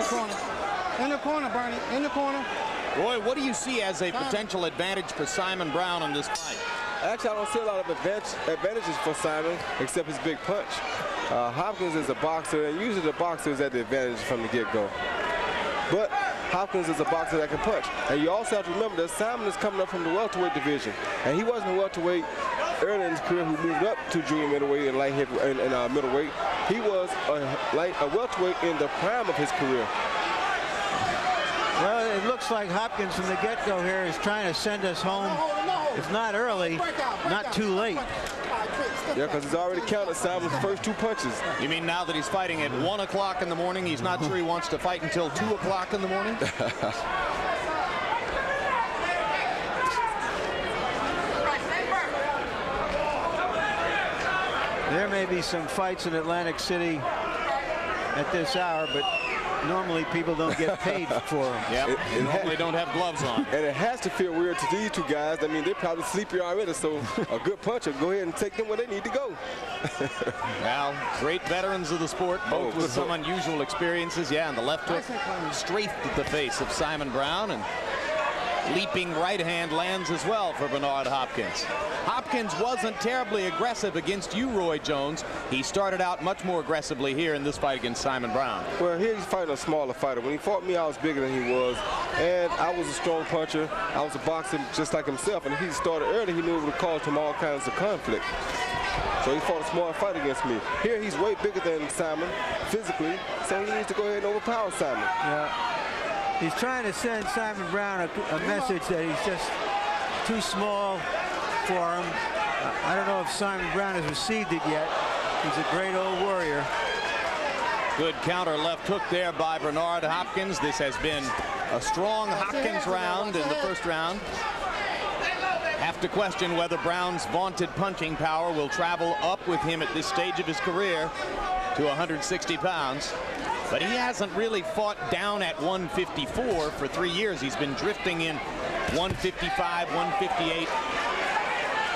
corner. In the corner, Bernie. In the corner. Roy, what do you see as a potential advantage for Simon Brown in this fight? Actually, I don't see a lot of advantages for Simon, except his big punch. Hopkins is a boxer, and usually the boxer is at the advantage from the get-go. But Hopkins is a boxer that can punch. And you also have to remember that Simon is coming up from the welterweight division. And he wasn't a welterweight early in his career who moved up to junior middleweight and light heavyweight and middleweight. He was a welterweight in the prime of his career. Well, it looks like Hopkins from the get-go here is trying to send us home, if not early, not too late. Yeah, because he's already counted Simon's first 2 punches. You mean now that he's fighting at 1 o'clock in the morning, he's not sure he wants to fight until 2 o'clock in the morning? There may be some fights in Atlantic City at this hour, but normally people don't get paid for them. Yep, normally don't have gloves on. And it has to feel weird to these 2 guys. I mean, they're probably sleepy already, so a good puncher, go ahead and take them where they need to go. Well, great veterans of the sport, both with some unusual experiences. Yeah, and the left hook strafed at the face of Simon Brown, and leaping right hand lands as well for Bernard Hopkins. Hopkins wasn't terribly aggressive against you, Roy Jones. He started out much more aggressively here in this fight against Simon Brown. Well, here he's fighting a smaller fighter. When he fought me, I was bigger than he was, and I was a strong puncher. I was a boxer just like himself, and if he started early, he knew it would cause him all kinds of conflict. So he fought a small fight against me. Here he's way bigger than Simon physically, so he needs to go ahead and overpower Simon. Yeah. He's trying to send Simon Brown a message that he's just too small for him. I don't know if Simon Brown has received it yet. He's a great old warrior. Good counter left hook there by Bernard Hopkins. This has been a strong Hopkins round in the first round. Have to question whether Brown's vaunted punching power will travel up with him at this stage of his career to 160 pounds. But he hasn't really fought down at 154 for 3 years. He's been drifting in 155, 158,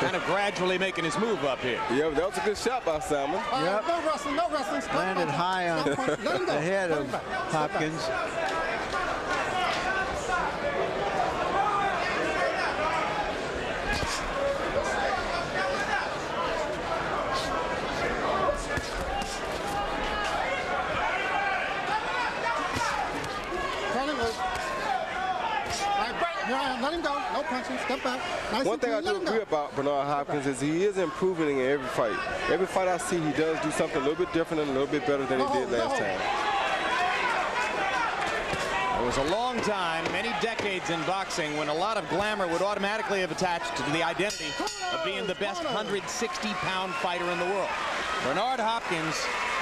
kind of gradually making his move up here. Yeah, that was a good shot by Simon. Yep. No wrestling, no wrestling. Landed high on the head of Hopkins. Let him go. No punching. Step back. Nice. One thing I do agree about Bernard Hopkins is he is improving in every fight. Every fight I see, he does do something a little bit different and a little bit better than he did last time. It was a long time, many decades in boxing, when a lot of glamour would automatically have attached to the identity of being the best 160-pound fighter in the world. Bernard Hopkins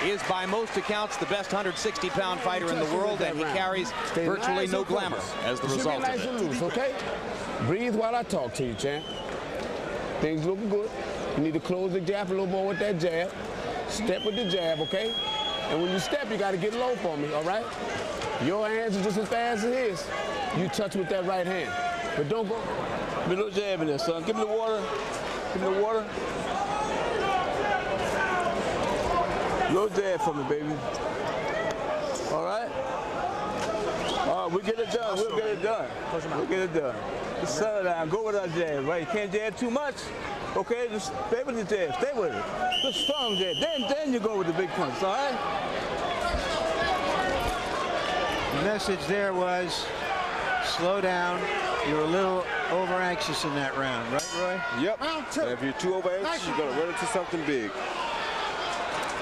is by most accounts the best 160-pound fighter in the world, and he carries virtually no glamour as the result of it. Loose, okay? Breathe while I talk to you, champ. Things looking good. You need to close the jab a little more with that jab. Step with the jab, okay? And when you step, you got to get low for me, all right? Your hands are just as fast as his. You touch with that right hand. But don't go. Give me a little jab in there, son. Give me the water. Give me the water. Little jab for me, baby. All right? All right, we'll get it done. We'll get it done. We'll get it done. Just settle down. Go with our jab, right? You can't jab too much. Okay, just stay with the jab. Stay with it. Just strong jab. Then you go with the big punch, all right? The message there was, slow down. You're a little over-anxious in that round, right, Roy? Yep. And if you're too over-anxious, you're going to run into something big.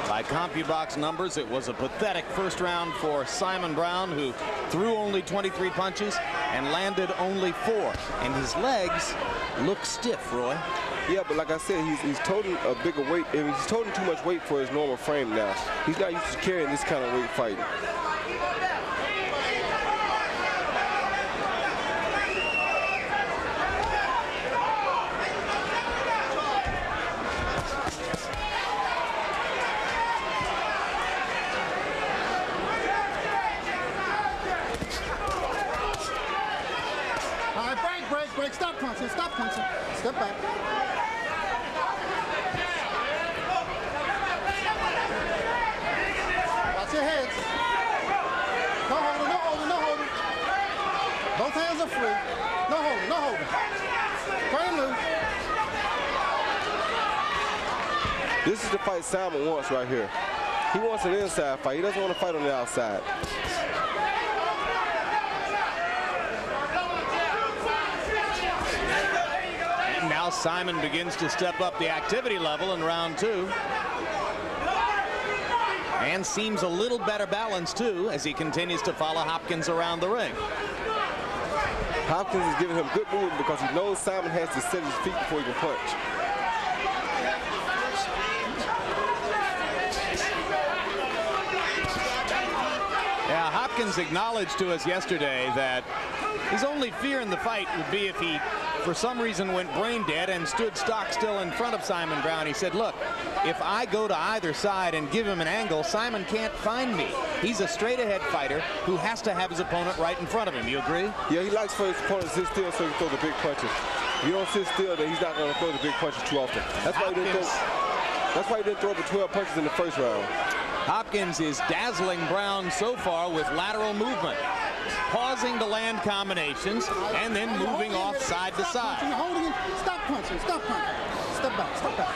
By CompuBox numbers, it was a pathetic first round for Simon Brown, who threw only 23 punches and landed only 4. And his legs look stiff, Roy. Yeah, but like I said, he's toting a bigger weight. I mean, he's toting too much weight for his normal frame now. He's not used to carrying this kind of weight fighting. Break. Stop punching. Stop punching. Step back. Watch your heads. Go hold free. No holding, no holding. Turn him loose. This is the fight Simon wants right here. He wants an inside fight. He doesn't want to fight on the outside. And now Simon begins to step up the activity level in round 2. And seems a little better balanced, too, as he continues to follow Hopkins around the ring. Hopkins is giving him good movement because he knows Simon has to set his feet before he can punch. Yeah, Hopkins acknowledged to us yesterday that his only fear in the fight would be if he, for some reason, went brain dead and stood stock still in front of Simon Brown. He said, look, if I go to either side and give him an angle, Simon can't find me. He's a straight-ahead fighter who has to have his opponent right in front of him. You agree? Yeah, he likes for his opponent to sit still so he can throw the big punches. If you don't sit still, then he's not going to throw the big punches too often. That's why he didn't throw the 12 punches in the first round. Hopkins is dazzling Brown so far with lateral movement, pausing to land combinations and then moving off side to side. You're holding him. Stop punching. Stop punching. Step back. Step back.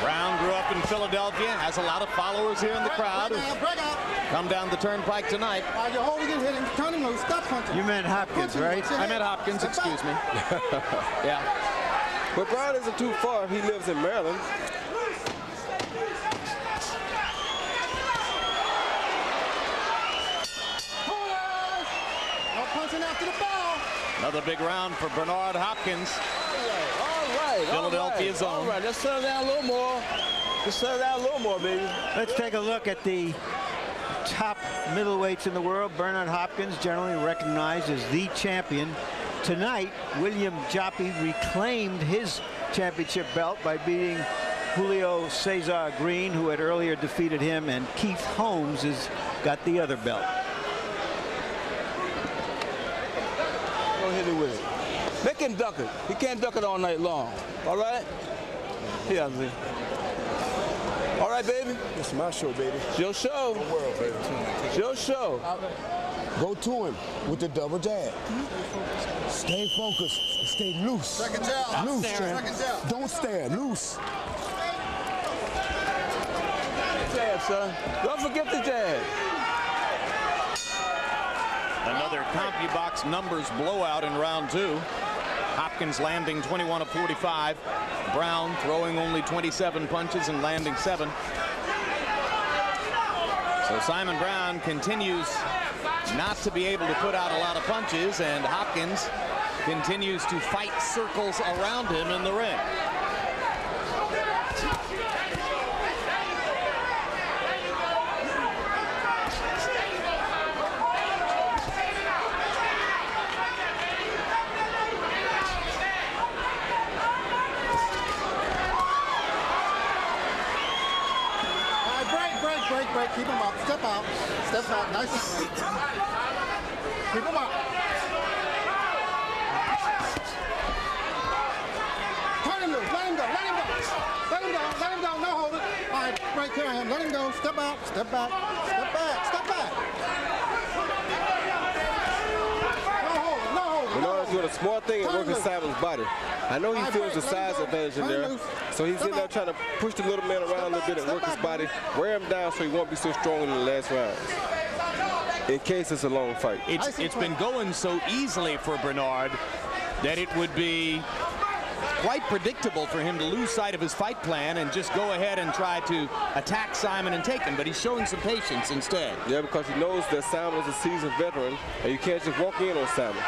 Brown grew up in Philadelphia, has a lot of followers here in the crowd who Break out. come down the turnpike tonight. You're holding him, hit him, turn him loose. Stop punching. You meant Hopkins, right? I meant Hopkins, excuse me. Yeah. But Brown isn't too far if he lives in Maryland. No punching after the bell. Another big round for Bernard Hopkins. All right. Philadelphia's own. All right, let's settle down a little more. Let's settle down a little more, baby. Let's take a look at the top middleweights in the world. Bernard Hopkins, generally recognized as the champion. Tonight, William Joppy reclaimed his championship belt by beating Julio Cesar Green, who had earlier defeated him, and Keith Holmes has got the other belt. Go hit it with it. Make him duck it. He can't duck it all night long. All right? Here, Lee. All right, baby? It's my show, baby. It's your show. The world, baby. It's your show. Go to him with the double jab. Stay focused. Stay loose. Second jab. Loose, Second champ. jab. Don't stare. Loose. Jab, son. Don't forget the jab. Another CompuBox numbers blowout in round 2. Hopkins landing 21 of 45. Brown throwing only 27 punches and landing 7. So Simon Brown continues not to be able to put out a lot of punches, and Hopkins continues to fight circles around him in the ring. Break. Keep him up. Step out. Step out. Nice and sweet. Keep him up. Turn him loose. Let him go. Let him go. Let him go. Let him go. No hold it. All right. Right here I am. Let him go. Step out. Step back. Step back. Step back. No hold it. No hold it. Bernard's doing a smart thing and working Simon's body. I know he feels the size advantage in there, so he's in there trying to push the little man around a little bit and work his body, wear him down so he won't be so strong in the last rounds, in case it's a long fight. It's been going so easily for Bernard that it would be quite predictable for him to lose sight of his fight plan and just go ahead and try to attack Simon and take him, but he's showing some patience instead. Yeah, because he knows that Simon is a seasoned veteran, and you can't just walk in on Simon.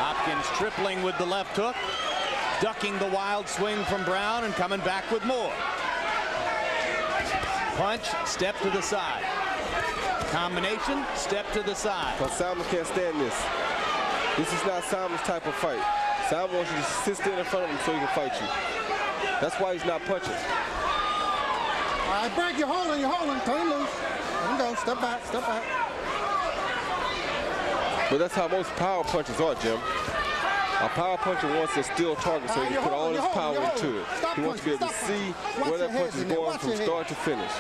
Hopkins tripling with the left hook, ducking the wild swing from Brown and coming back with more. Punch, step to the side. Combination, step to the side. Because Simon can't stand this. This is not Simon's type of fight. Simon wants you to sit still in front of him so he can fight you. That's why he's not punching. All right, break. You're holding. Turn him loose. Let him go. Step back. But that's how most power punchers are, Jim. A power puncher wants a still target so he can put all his power into it. He wants to be able to see where that punch is going from start to finish.